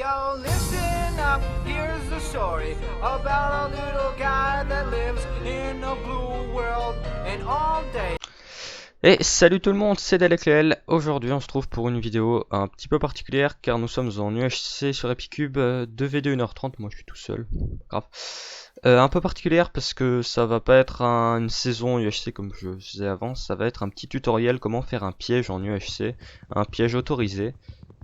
yo, listen up, here's the story about a little guy that lives in a blue world and all day. Et salut tout le monde, c'est Delecleel. Aujourd'hui on se trouve pour une vidéo un petit peu particulière car nous sommes en UHC sur Epicube 2v2 1h30, moi je suis tout seul, grave. Un peu particulière parce que ça va pas être une saison UHC comme je faisais avant, ça va être un petit tutoriel comment faire un piège en UHC, un piège autorisé,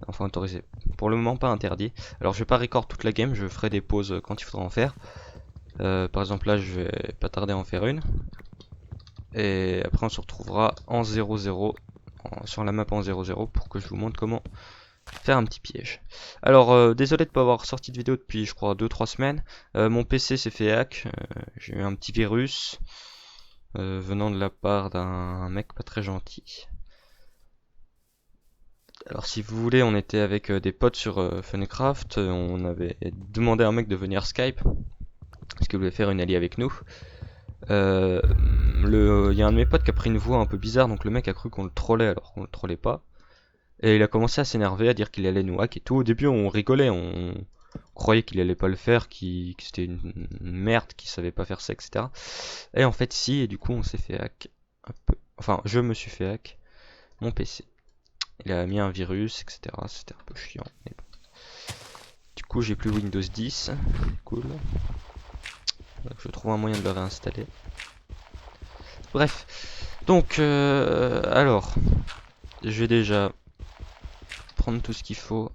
enfin autorisé, pour le moment pas interdit. Alors je vais pas record toute la game, je ferai des pauses quand il faudra en faire. Par exemple là je vais pas tarder à en faire une. Et après on se retrouvera en 0-0 sur la map en 0-0 pour que je vous montre comment faire un petit piège. Alors désolé de pas avoir sorti de vidéo depuis je crois 2-3 semaines. Mon PC s'est fait hack, j'ai eu un petit virus venant de la part d'un mec pas très gentil. Alors si vous voulez, on était avec des potes sur Funcraft, on avait demandé à un mec de venir Skype parce qu'il voulait faire une alliée avec nous. Il y a un de mes potes qui a pris une voix un peu bizarre, donc le mec a cru qu'on le trollait alors qu'on le trollait pas. Et il a commencé à s'énerver, à dire qu'il allait nous hack et tout. Au début on rigolait, on croyait qu'il allait pas le faire, que c'était une merde, qu'il savait pas faire ça, etc. Et en fait si, et du coup on s'est fait hack un peu. Enfin je me suis fait hack mon PC. Il a mis un virus, etc. C'était un peu chiant. Mais bon. Du coup j'ai plus Windows 10, cool. Je trouve un moyen de le réinstaller. Bref, donc alors, je vais déjà prendre tout ce qu'il faut.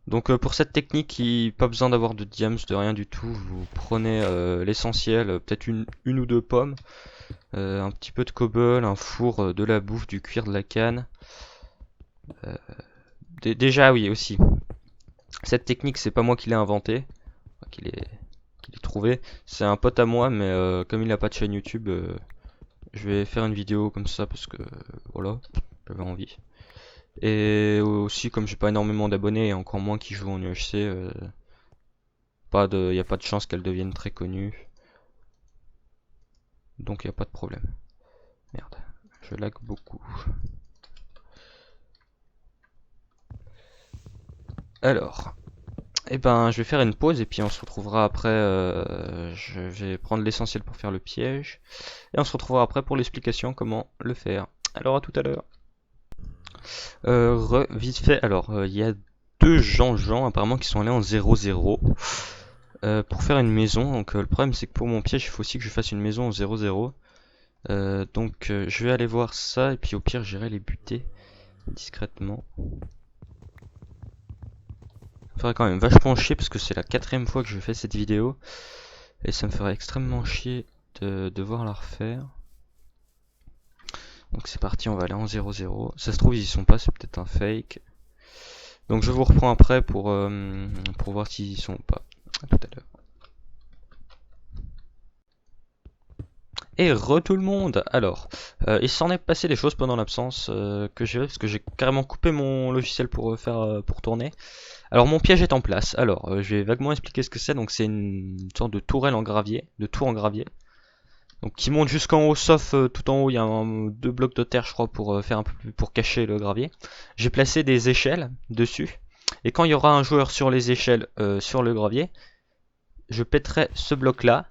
Donc pour cette technique, pas besoin d'avoir de diams, de rien du tout. Vous prenez l'essentiel, peut-être une ou deux pommes, un petit peu de cobble, un four, de la bouffe, du cuir, de la canne. Déjà oui aussi. Cette technique, c'est pas moi qui l'ai inventée, qui l'ai trouvé. C'est un pote à moi, mais comme il n'a pas de chaîne YouTube. Je vais faire une vidéo comme ça parce que voilà, j'avais envie. Et aussi comme j'ai pas énormément d'abonnés et encore moins qui jouent en UHC, y a pas de chance qu'elle devienne très connue. Donc y a pas de problème. Merde, je lag beaucoup. Alors, je vais faire une pause et puis on se retrouvera après. Je vais prendre l'essentiel pour faire le piège et on se retrouvera après pour l'explication comment le faire. Alors à tout à l'heure. Vite fait, alors il y a deux gens apparemment qui sont allés en 0-0 pour faire une maison. Donc le problème c'est que pour mon piège il faut aussi que je fasse une maison en 0-0. Donc je vais aller voir ça et puis au pire j'irai les buter discrètement. Ça ferait quand même vachement chier parce que c'est la 4ème fois que je fais cette vidéo et ça me ferait extrêmement chier de devoir la refaire. Donc c'est parti, on va aller en 0-0. Ça se trouve ils y sont pas, c'est peut-être un fake. Donc je vous reprends après pour voir s'ils y sont ou pas. À tout à l'heure. Et tout le monde. Alors, il s'en est passé des choses pendant l'absence que j'ai parce que j'ai carrément coupé mon logiciel pour pour tourner. Alors mon piège est en place. Alors, je vais vaguement expliquer ce que c'est. Donc c'est une sorte de tourelle en gravier, de tour en gravier. Donc qui monte jusqu'en haut, sauf tout en haut, il y a deux blocs de terre, je crois, pour faire un peu pour cacher le gravier. J'ai placé des échelles dessus. Et quand il y aura un joueur sur les échelles sur le gravier, je pèterai ce bloc là.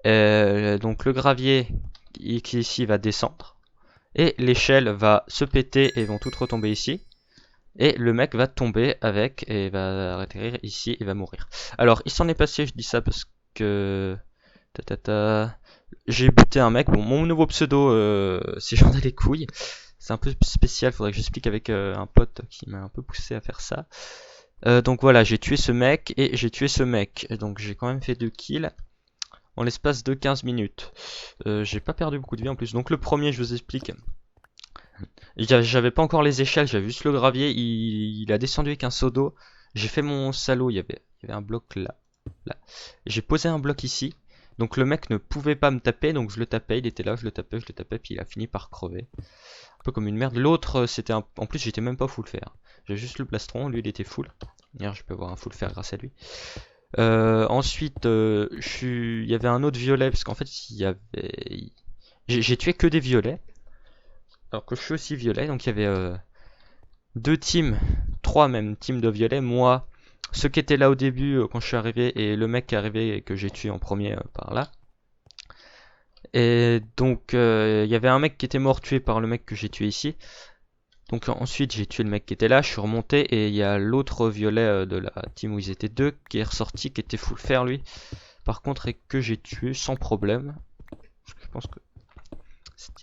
Donc le gravier qui est ici va descendre. Et l'échelle va se péter et vont toutes retomber ici. Et le mec va tomber avec et va atterrir ici et va mourir. Alors il s'en est passé, je dis ça parce que j'ai buté un mec. Bon, mon nouveau pseudo, c'est j'en ai les couilles. C'est un peu spécial, faudrait que j'explique avec un pote qui m'a un peu poussé à faire ça. Donc voilà, j'ai tué ce mec et j'ai tué ce mec. Donc j'ai quand même fait 2 kills en l'espace de 15 minutes. J'ai pas perdu beaucoup de vie en plus. Donc le premier, je vous explique. J'avais pas encore les échelles, j'avais juste le gravier. Il a descendu avec un seau d'eau. J'ai fait mon salaud, il y avait un bloc là. J'ai posé un bloc ici. Donc le mec ne pouvait pas me taper, donc je le tapais, il était là, je le tapais, puis il a fini par crever. Un peu comme une merde. L'autre, c'était en plus j'étais même pas full fer. J'avais juste le plastron, lui il était full. D'ailleurs je peux avoir un full fer grâce à lui. Ensuite, il y avait un autre violet, parce qu'en fait j'ai tué que des violets. Alors que je suis aussi violet, donc il y avait 2 teams, 3 même teams de violets, moi, ceux qui étaient là au début quand je suis arrivé et le mec qui est arrivé et que j'ai tué en premier par là. Et donc il y avait un mec qui était mort tué par le mec que j'ai tué ici. Donc ensuite j'ai tué le mec qui était là, je suis remonté et il y a l'autre violet de la team où ils étaient deux qui est ressorti, qui était full fer lui. Par contre et que j'ai tué sans problème. Je pense que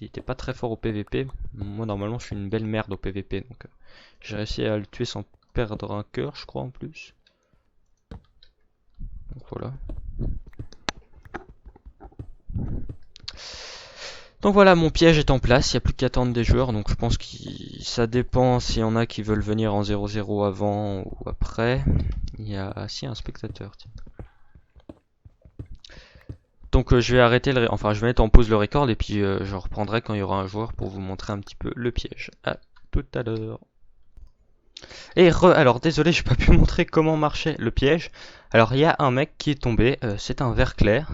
il était pas très fort au PVP. Moi normalement je suis une belle merde au PVP donc j'ai réussi à le tuer sans perdre un cœur je crois en plus. Donc voilà. Donc voilà, mon piège est en place, il n'y a plus qu'à attendre des joueurs, donc je pense que ça dépend s'il y en a qui veulent venir en 0-0 avant ou après. Il y a un spectateur, tiens. Donc je vais arrêter enfin je vais mettre en pause le record et puis je reprendrai quand il y aura un joueur pour vous montrer un petit peu le piège. À tout à l'heure. Et alors désolé, j'ai pas pu montrer comment marchait le piège. Alors il y a un mec qui est tombé, c'est un vert clair.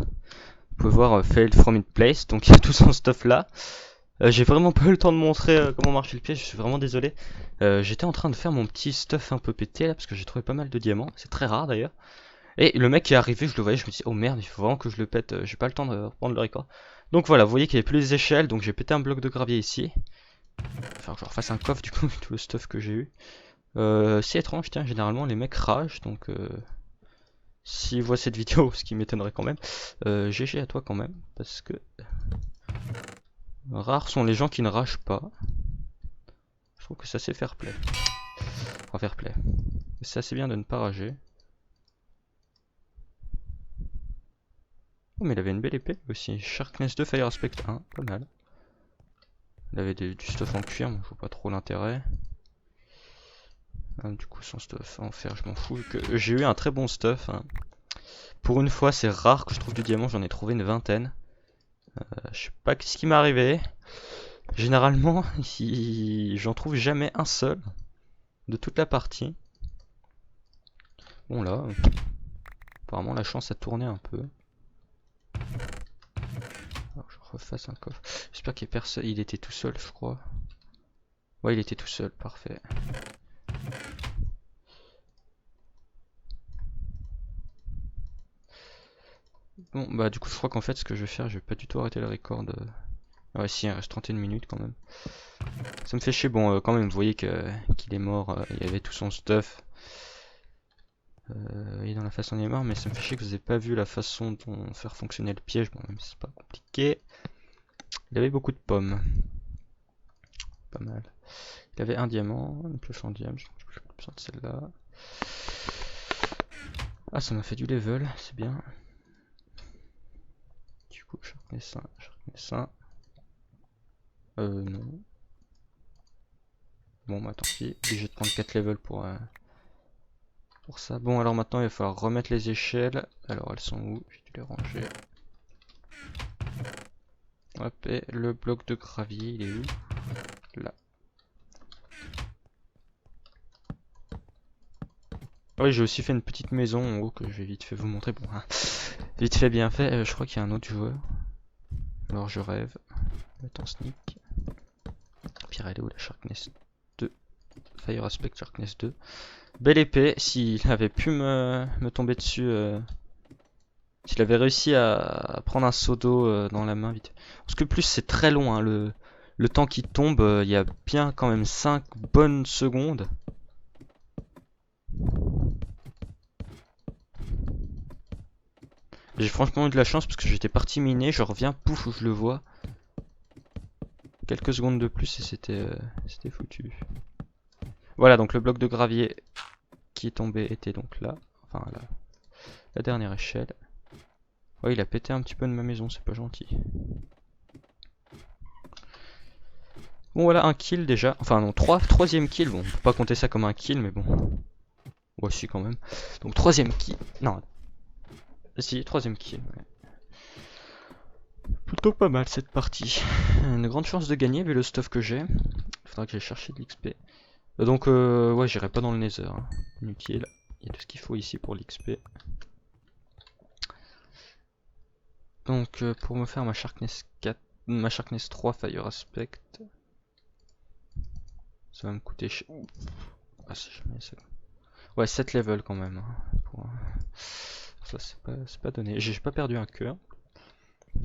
Vous pouvez voir failed from its place, donc il y a tout son stuff là. J'ai vraiment pas eu le temps de montrer comment marchait le piège, je suis vraiment désolé. J'étais en train de faire mon petit stuff un peu pété là parce que j'ai trouvé pas mal de diamants, c'est très rare d'ailleurs. Et le mec qui est arrivé, je le voyais, je me dis oh merde, il faut vraiment que je le pète, j'ai pas le temps de reprendre le record. Donc voilà, vous voyez qu'il y avait plus les échelles, donc j'ai pété un bloc de gravier ici. Enfin, je refasse un coffre du coup, tout le stuff que j'ai eu. C'est étrange, tiens, généralement les mecs ragent, donc s'ils voient cette vidéo, ce qui m'étonnerait quand même, GG à toi quand même, parce que rares sont les gens qui ne ragent pas. Je trouve que ça c'est fair play. Enfin fair play. C'est assez bien de ne pas rager. Oh mais il avait une belle épée aussi. Sharkness 2 Fire Aspect 1, pas mal. Il avait du stuff en cuir, moi je vois pas trop l'intérêt. Du coup son stuff en fer je m'en fous. J'ai eu un très bon stuff. Hein. Pour une fois c'est rare que je trouve du diamant, j'en ai trouvé une vingtaine. Je sais pas ce qui m'est arrivé. Généralement j'en trouve jamais un seul de toute la partie. Bon là, apparemment la chance a tourné un peu. Alors, je refasse un coffre. J'espère qu'il y a personne. Il était tout seul, je crois. Ouais, il était tout seul, parfait. Bon, bah du coup, je crois qu'en fait, ce que je vais faire, je vais pas du tout arrêter le record. Ah ouais, si, il reste 31 minutes quand même. Ça me fait chier. Bon, quand même, vous voyez qu'il est mort. Il avait tout son stuff. Il est dans la façon dont il est mort, mais ça me fait chier que vous n'ayez pas vu la façon dont faire fonctionner le piège. Bon, même si c'est pas compliqué. Il avait beaucoup de pommes. Pas mal. Il avait un diamant, une pioche en diamant. J'ai plus besoin de celle-là. Ah, ça m'a fait du level, c'est bien. Du coup, Sharkness 1, Sharkness 1. Non. Bon, bah tant pis. Obligé de prendre 4 levels pour ça. Bon, alors maintenant, il va falloir remettre les échelles. Alors, elles sont où? J'ai dû les ranger. Hop, et le bloc de gravier, il est où? Là. Oui, j'ai aussi fait une petite maison en haut que je vais vite fait vous montrer. Bon, hein, vite fait, bien fait. Je crois qu'il y a un autre joueur. Alors je rêve. Mettre en sneak. Puis elle est où la Sharkness 2? Fire Aspect Sharkness 2. Belle épée. S'il avait pu me tomber dessus. S'il avait réussi à prendre un seau d'eau dans la main vite. Parce que plus c'est très long. Hein, le temps qui tombe, il y a bien quand même 5 bonnes secondes. J'ai franchement eu de la chance parce que j'étais parti miner, je reviens, pouf, je le vois. Quelques secondes de plus et c'était foutu. Voilà, donc le bloc de gravier qui est tombé était donc là. Enfin, la dernière échelle. Ouais, il a pété un petit peu de ma maison, c'est pas gentil. Bon, voilà, un kill déjà. Enfin, non, troisième kill. Bon, on peut pas compter ça comme un kill, mais bon. Ouais, si, quand même. Donc, troisième kill. Non. Si, troisième kill. Ouais. Plutôt pas mal cette partie. Une grande chance de gagner vu le stuff que j'ai. Faudra que j'aille chercher de l'XP. Donc ouais, j'irai pas dans le nether. Hein. Inutile. Il y a tout ce qu'il faut ici pour l'XP. Donc pour me faire ma Sharkness 4, ma Sharkness 3 Fire Aspect. Ça va me coûter cher. Ah si jamais ça. Ouais, 7 levels quand même, hein, ça c'est pas donné. J'ai pas perdu un cœur.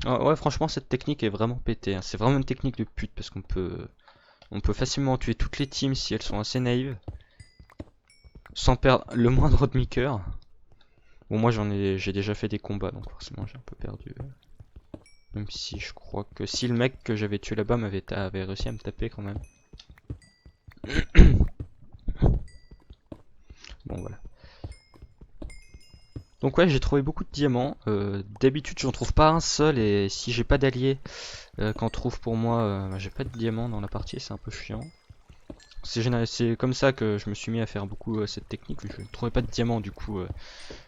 Ah, ouais, franchement, cette technique est vraiment pétée, hein. C'est vraiment une technique de pute parce on peut facilement tuer toutes les teams si elles sont assez naïves, sans perdre le moindre demi-cœur. Bon, moi j'ai déjà fait des combats, donc forcément j'ai un peu perdu. Même si je crois que si le mec que j'avais tué là-bas avait réussi à me taper quand même. Bon, voilà. Donc ouais, j'ai trouvé beaucoup de diamants. D'habitude, j'en trouve pas un seul, et si j'ai pas d'alliés qu'en trouve pour moi, bah, j'ai pas de diamants dans la partie, c'est un peu chiant. C'est comme ça que je me suis mis à faire beaucoup cette technique. Je ne trouvais pas de diamants, du coup,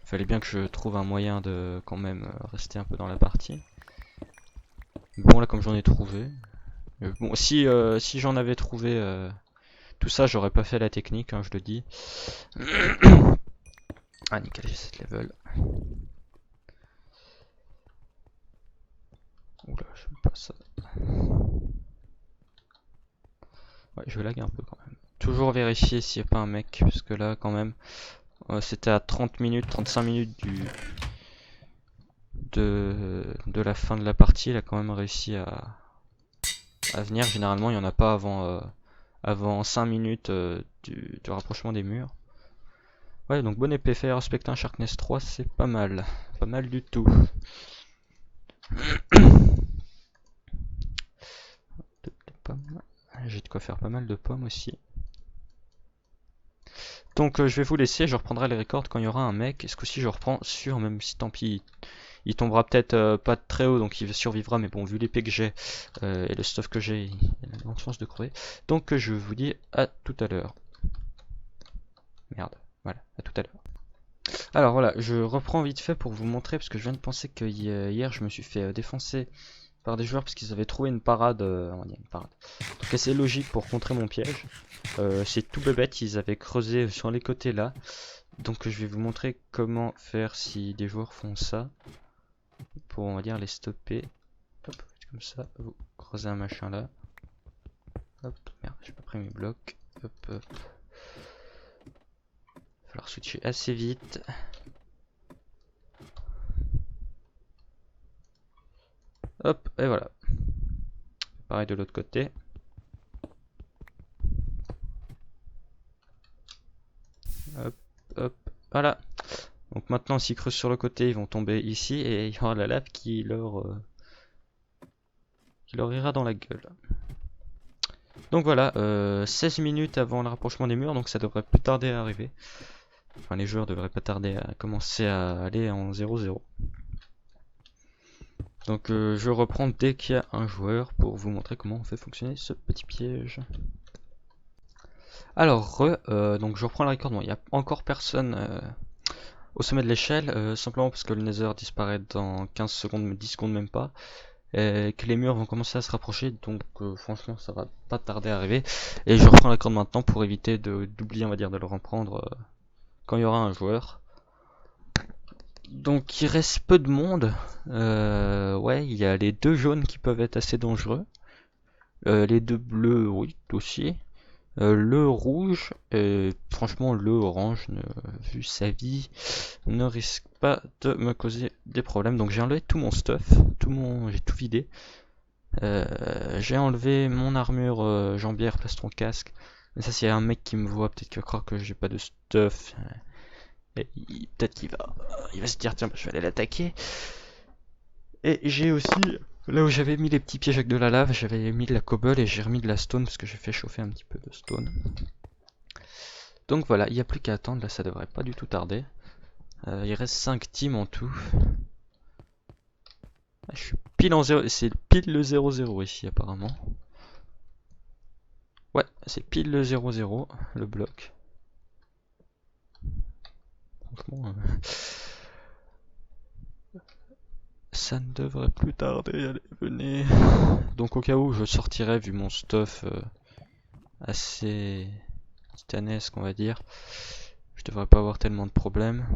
fallait bien que je trouve un moyen de quand même rester un peu dans la partie. Bon, là, comme j'en ai trouvé. Bon, si j'en avais trouvé tout ça, j'aurais pas fait la technique, hein, je le dis. Ah, nickel, j'ai cette level. Oula, j'aime pas ça. Ouais, je lag un peu quand même. Toujours vérifier s'il n'y a pas un mec, parce que là, quand même, c'était à 30 minutes, 35 minutes de la fin de la partie. Il a quand même réussi à venir. Généralement, il n'y en a pas avant 5 minutes du rapprochement des murs. Ouais, donc bonne épée fait respecter un Sharkness 3, c'est pas mal. Pas mal du tout. J'ai de quoi faire pas mal de pommes aussi. Donc je vais vous laisser, je reprendrai les records quand il y aura un mec. Et ce coup-ci je reprends sur, même si tant pis, il tombera peut-être pas de très haut, donc il survivra, mais bon, vu l'épée que j'ai et le stuff que j'ai, il a de grandes chances de crever. Donc je vous dis à tout à l'heure. Merde, voilà, à tout à l'heure. Alors voilà, je reprends vite fait pour vous montrer, parce que je viens de penser que hier je me suis fait défoncer par des joueurs parce qu'ils avaient trouvé une parade, on va dire une parade. Donc assez logique pour contrer mon piège. C'est tout bébête, ils avaient creusé sur les côtés là. Donc je vais vous montrer comment faire si des joueurs font ça. Pour on va dire les stopper. Hop, comme ça, vous creusez un machin là. Hop, merde, j'ai pas pris mes blocs. Hop, hop. Il va falloir switcher assez vite. Hop, et voilà. Pareil de l'autre côté. Hop, hop, voilà. Donc maintenant, s'ils creusent sur le côté, ils vont tomber ici et il y aura la lave qui leur ira dans la gueule. Donc voilà, 16 minutes avant le rapprochement des murs, donc ça devrait plus tarder à arriver. Enfin, les joueurs devraient pas tarder à commencer à aller en 0-0. Donc je reprends dès qu'il y a un joueur pour vous montrer comment on fait fonctionner ce petit piège. Alors, donc je reprends le record. Bon, il n'y a encore personne au sommet de l'échelle, simplement parce que le Nether disparaît dans 15 secondes, 10 secondes même pas. Et que les murs vont commencer à se rapprocher, donc franchement ça va pas tarder à arriver. Et je reprends la corde maintenant pour éviter d'oublier, on va dire, de le reprendre quand il y aura un joueur. Donc il reste peu de monde. Ouais, il y a les deux jaunes qui peuvent être assez dangereux. Les deux bleus, oui, aussi. Le rouge, et franchement le orange, vu sa vie, ne risque pas de me causer des problèmes. Donc j'ai enlevé tout mon stuff, j'ai tout vidé. J'ai enlevé mon armure jambière, plastron, casque. Mais ça, s'il y a un mec qui me voit, peut-être qu'il va croire que j'ai pas de stuff. Peut-être il va se dire tiens, je vais aller l'attaquer. Et j'ai aussi, là où j'avais mis les petits pièges avec de la lave, j'avais mis de la cobble et j'ai remis de la stone parce que j'ai fait chauffer un petit peu de stone. Donc voilà, il n'y a plus qu'à attendre, là ça devrait pas du tout tarder. Il reste 5 teams en tout. Ah, je suis pile en 0, c'est pile le 0-0 ici apparemment. Ouais, c'est pile le 0-0, le bloc. Franchement, ça ne devrait plus tarder, allez, venez. Donc au cas où je sortirais, vu mon stuff assez titanesque on va dire, je devrais pas avoir tellement de problèmes.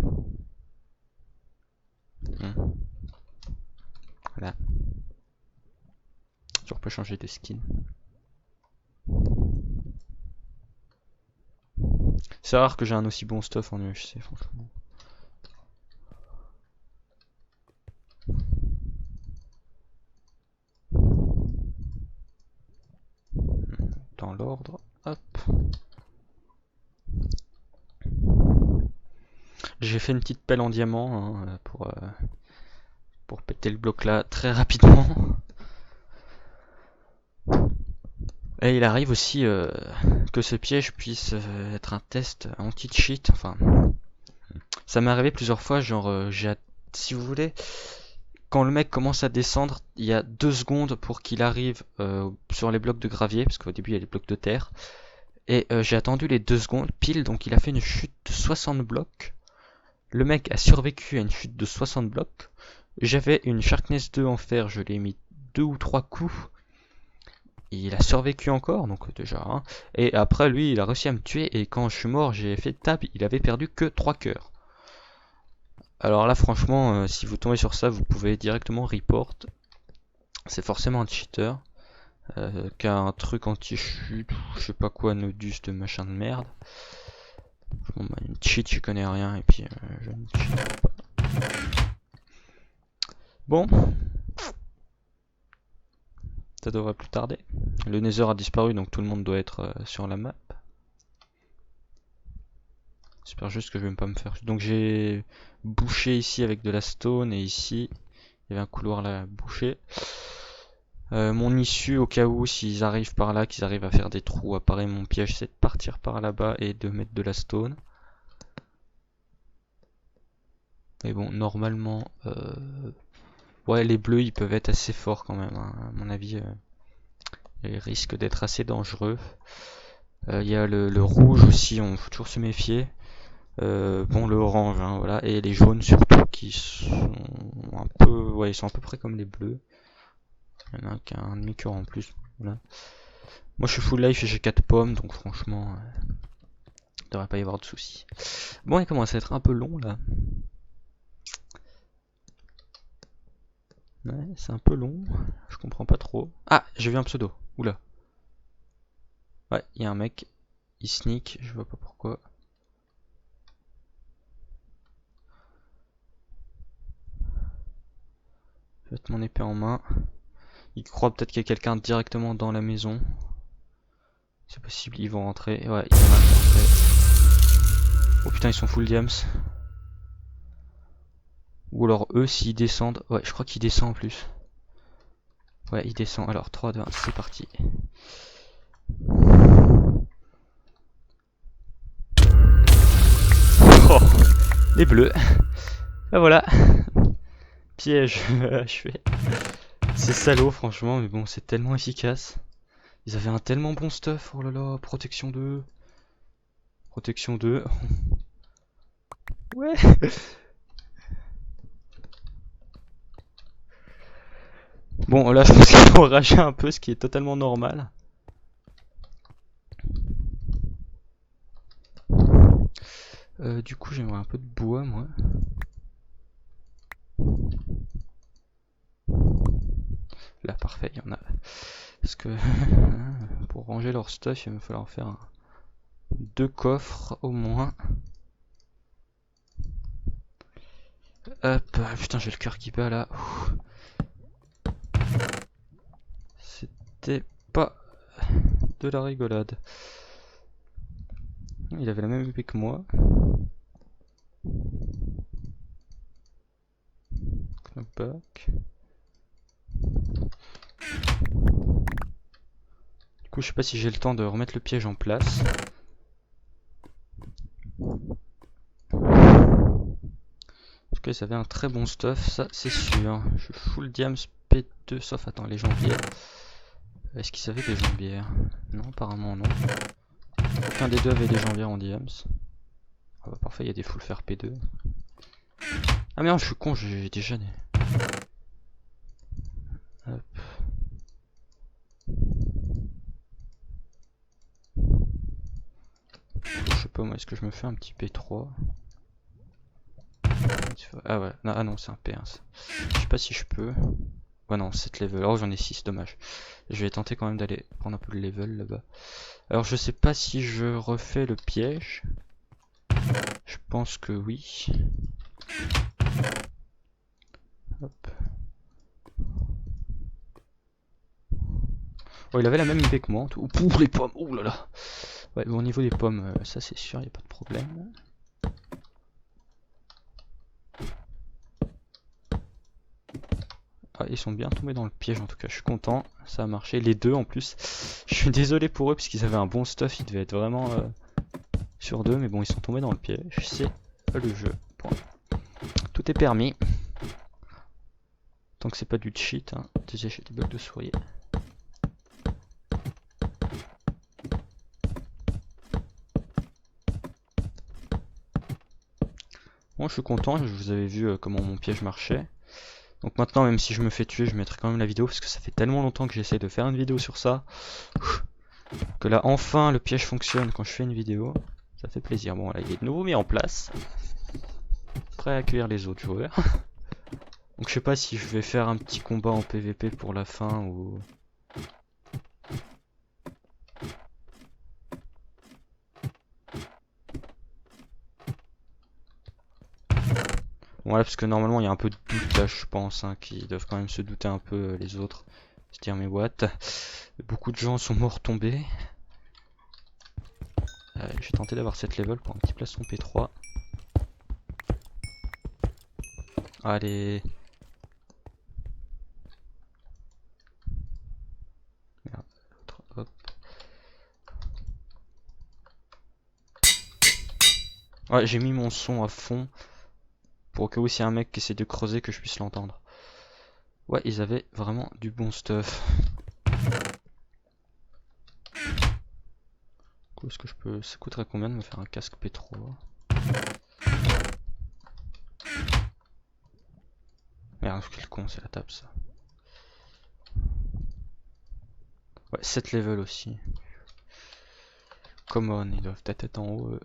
Voilà. Je peux changer de skin. C'est rare que j'ai un aussi bon stuff en UHC, franchement. Dans l'ordre, hop. J'ai fait une petite pelle en diamant hein, pour péter le bloc là très rapidement. Et il arrive aussi que ce piège puisse être un test anti-cheat. Enfin, ça m'est arrivé plusieurs fois, genre, si vous voulez, quand le mec commence à descendre, il y a 2 secondes pour qu'il arrive sur les blocs de gravier, parce qu'au début il y a les blocs de terre. Et j'ai attendu les 2 secondes pile, donc il a fait une chute de 60 blocs. Le mec a survécu à une chute de 60 blocs. J'avais une Sharkness 2 en fer, je l'ai mis 2 ou 3 coups. Il a survécu encore, donc déjà. Hein. Et après, lui, il a réussi à me tuer. Et quand je suis mort, j'ai fait tab. Il avait perdu que 3 cœurs. Alors là, franchement, si vous tombez sur ça, vous pouvez directement report. C'est forcément un cheater. Qui a un truc anti-chute, je sais pas quoi, nodus de machin de merde. Bon, bah, une cheat, je connais rien. Et puis, je ne cheat pas. Bon. Ça devrait plus tarder. Le Nether a disparu, donc tout le monde doit être sur la map. J'espère juste que je vais pas me faire. Donc j'ai bouché ici avec de la stone, et ici il y avait un couloir là à boucher. Mon issue, au cas où s'ils arrivent par là, qu'ils arrivent à faire des trous, apparaît mon piège, c'est de partir par là-bas et de mettre de la stone. Mais bon, normalement, ouais, les bleus ils peuvent être assez forts quand même, hein, à mon avis. Ils risquent d'être assez dangereux. Il y a le rouge aussi, on faut toujours se méfier. Bon, le orange, hein, voilà, et les jaunes surtout qui sont un peu, ouais, ils sont à peu près comme les bleus. Il y en a un qui a un demi-cœur en plus. Voilà. Moi, je suis full life et j'ai 4 pommes, donc franchement, il devrait pas y avoir de soucis. Bon, il commence à être un peu long là. Ouais, c'est un peu long. Je comprends pas trop. Ah, j'ai vu un pseudo. Oula. Ouais, il y a un mec. Il sneak, je vois pas pourquoi. Je vais mettre mon épée en main. Il croit peut-être qu'il y a quelqu'un directement dans la maison. C'est possible, ils vont rentrer. Ouais, il y en a qui rentrent. Oh putain, ils sont full diams. Ou alors eux, s'ils descendent. Ouais, je crois qu'ils descendent en plus. Ouais, ils descendent. Alors, 3, 2, 1, c'est parti. Oh, les bleus. Et voilà. Piège achevé. C'est salaud, franchement, mais bon, c'est tellement efficace. Ils avaient un tellement bon stuff. Oh là là, protection 2. Protection 2. Ouais. Bon, là, je pense qu'ils vont rager un peu, ce qui est totalement normal. Du coup, j'aimerais un peu de bois, moi. Là, parfait, il y en a. Parce que pour ranger leur stuff, il va falloir faire 2 coffres au moins. Hop, putain, j'ai le cœur qui bat là. C'était pas de la rigolade. Il avait la même épée que moi. Knockback. Du coup, je sais pas si j'ai le temps de remettre le piège en place. En tout cas, ça avait un très bon stuff, ça c'est sûr. Je suis full diams P2, sauf attends, les jambières. Est-ce qu'ils avaient des jambières? Non, apparemment non. Aucun des deux avait des jambières en diams. Ah bah parfait, il y a des full fer P2. Ah merde, je suis con, j'ai déjà des... Hop. Je sais pas moi, est-ce que je me fais un petit P3? Ah ouais, non, ah non, c'est un P1 ça. Je sais pas si je peux. Ouais non, 7 level. Oh j'en ai 6, dommage. Je vais tenter quand même d'aller prendre un peu de level là-bas. Alors je sais pas si je refais le piège. Je pense que oui. Hop. Oh, il avait la même épée que moi. Ouh, les pommes. Ouh là là. Ouais, au niveau des pommes, ça c'est sûr, il n'y a pas de problème. Ah, ils sont bien tombés dans le piège en tout cas, je suis content, ça a marché, les deux en plus. Je suis désolé pour eux parce qu'ils avaient un bon stuff, ils devaient être vraiment sur deux, mais bon ils sont tombés dans le piège, c'est le jeu. Point. Tout est permis. Tant que c'est pas du cheat, hein. Déjà j'ai des bugs de souris. Bon je suis content, je vous avais vu comment mon piège marchait. Donc maintenant même si je me fais tuer je mettrai quand même la vidéo parce que ça fait tellement longtemps que j'essaie de faire une vidéo sur ça. Que là enfin le piège fonctionne quand je fais une vidéo. Ça fait plaisir. Bon là il est de nouveau mis en place. Prêt à accueillir les autres joueurs. Donc je sais pas si je vais faire un petit combat en PVP pour la fin ou... Bon là parce que normalement il y a un peu de doute là je pense hein, qui doivent quand même se douter un peu les autres. Se dire mais what. Beaucoup de gens sont morts tombés. Je vais tenter d'avoir cette level pour un petit plastron P3. Allez. Merde. Hop. Ouais j'ai mis mon son à fond. Pour que s'il y a un mec qui essaie de creuser que je puisse l'entendre. Ouais ils avaient vraiment du bon stuff. Est-ce que je peux... Ça coûterait combien de me faire un casque P3? Merde, quel con, c'est la table ça. Ouais, 7 level aussi. Come on, ils doivent peut-être être en haut.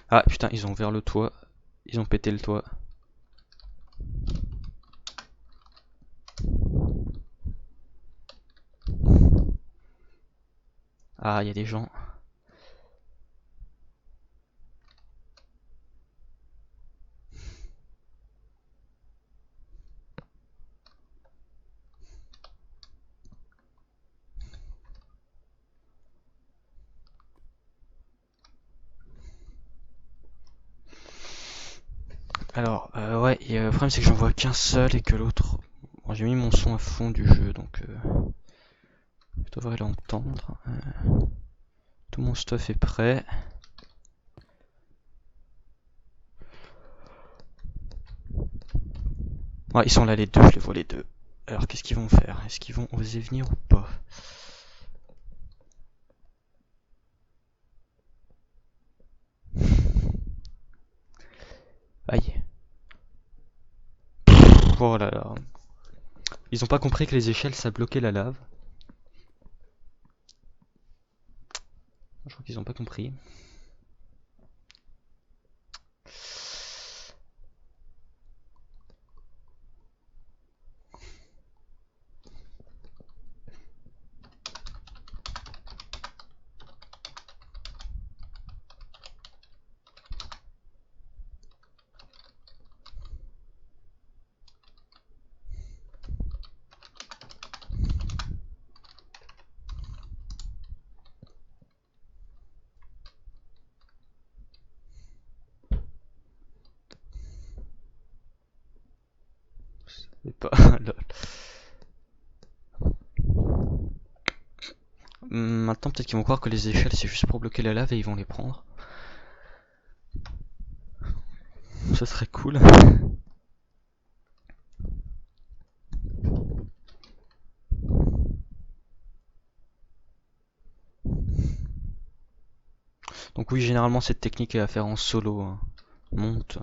Ah putain, ils ont ouvert le toit. Ils ont pété le toit. Ah, il y a des gens. Alors, ouais, et, le problème c'est que j'en vois qu'un seul et que l'autre... Bon, j'ai mis mon son à fond du jeu, donc... je devrais l'entendre. Tout mon stuff est prêt. Ouais, ils sont là les deux, je les vois les deux. Alors, qu'est-ce qu'ils vont faire? Est-ce qu'ils vont oser venir ou pas? Aïe. Oh là là. Ils ont pas compris que les échelles ça bloquait la lave. Je crois qu'ils ont pas compris. C'est pas... lol. Maintenant peut-être qu'ils vont croire que les échelles c'est juste pour bloquer la lave et ils vont les prendre. Ça serait cool. Donc oui, généralement cette technique est à faire en solo, hein. Monte.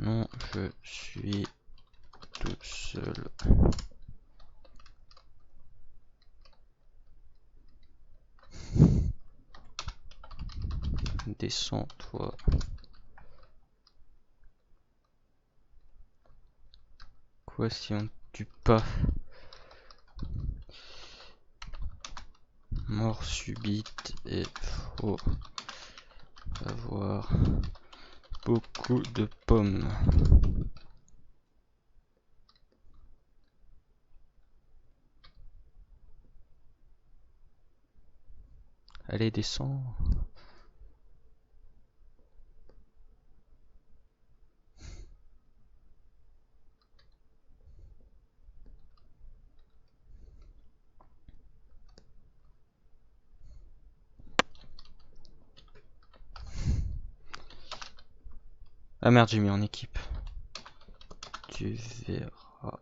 Non, je suis tout seul. Descends-toi. Quoi si on ne tue pas? Mort subite et faut avoir beaucoup de pommes. Allez, descends. Ah merde, j'ai mis en équipe. Tu verras.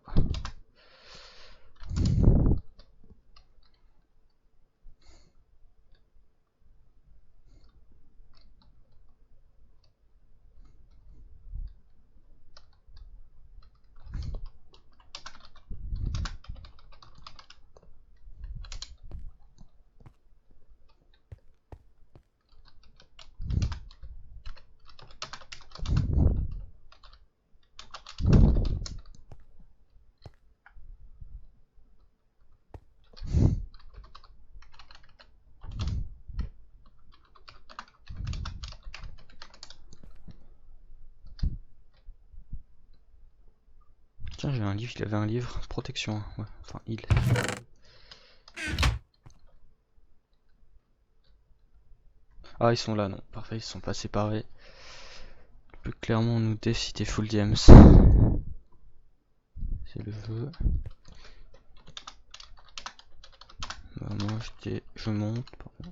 Tiens, j'ai un livre, il avait un livre. Protection, ouais, enfin, il. Ah, ils sont là, non, parfait, ils sont pas séparés. Tu peux clairement nous dé si t'es full DMs. C'est le vœu. Bah, moi, je monte, pardon.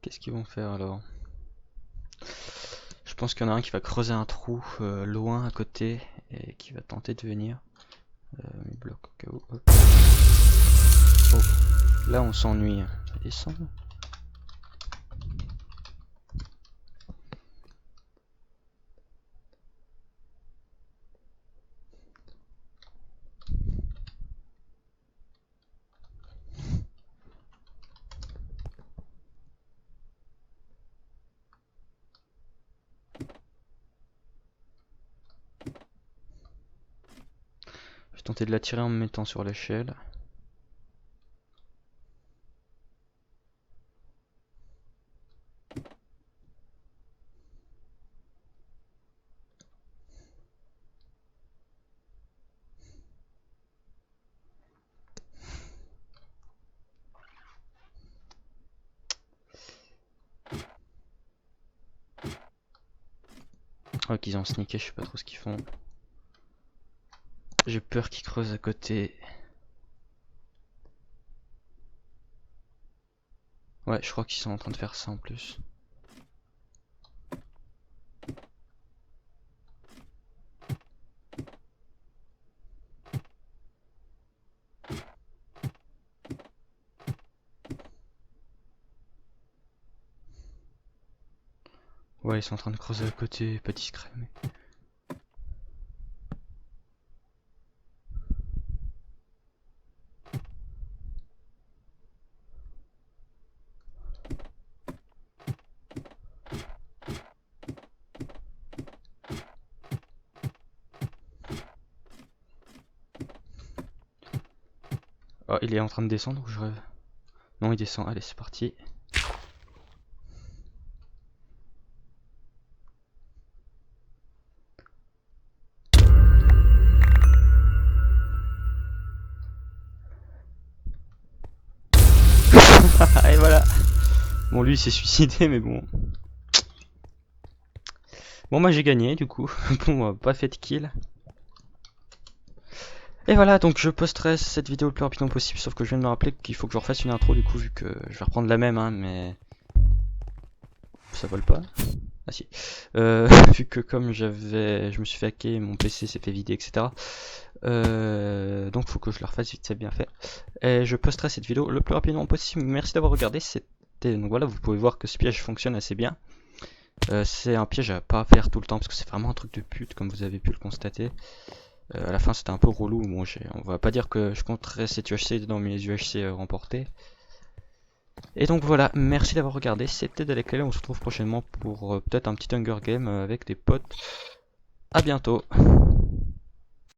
Qu'est-ce qu'ils vont faire alors? Je pense qu'il y en a un qui va creuser un trou loin à côté et qui va tenter de venir. Il bloque au cas où. Hop. Oh, là on s'ennuie. Descends. Je vais tenter de la tirer en me mettant sur l'échelle. Oh, qu'ils ont sneaké, je sais pas trop ce qu'ils font. J'ai peur qu'ils creusent à côté. Ouais, je crois qu'ils sont en train de faire ça en plus. Ouais, ils sont en train de creuser à côté, pas discret mais... Oh, il est en train de descendre ou je rêve? Non, il descend, allez c'est parti. Et voilà. Bon, lui il s'est suicidé mais bon. Bon, moi j'ai gagné du coup. Bon, pas fait de kill. Et voilà, donc je posterai cette vidéo le plus rapidement possible, sauf que je viens de me rappeler qu'il faut que je refasse une intro du coup, vu que je vais reprendre la même, hein, mais ça vole pas. Ah si. Vu que comme je me suis fait hacker, mon PC s'est fait vider, etc. Donc faut que je le refasse vite, c'est bien fait. Et je posterai cette vidéo le plus rapidement possible. Merci d'avoir regardé. Donc voilà, vous pouvez voir que ce piège fonctionne assez bien. C'est un piège à pas faire tout le temps parce que c'est vraiment un truc de pute, comme vous avez pu le constater. À la fin c'était un peu relou. Bon, on va pas dire que je compterai cette UHC dans mes UHC remportés. Et donc voilà, merci d'avoir regardé, c'était Dalek Lele, on se retrouve prochainement pour peut-être un petit Hunger Game avec des potes. À bientôt.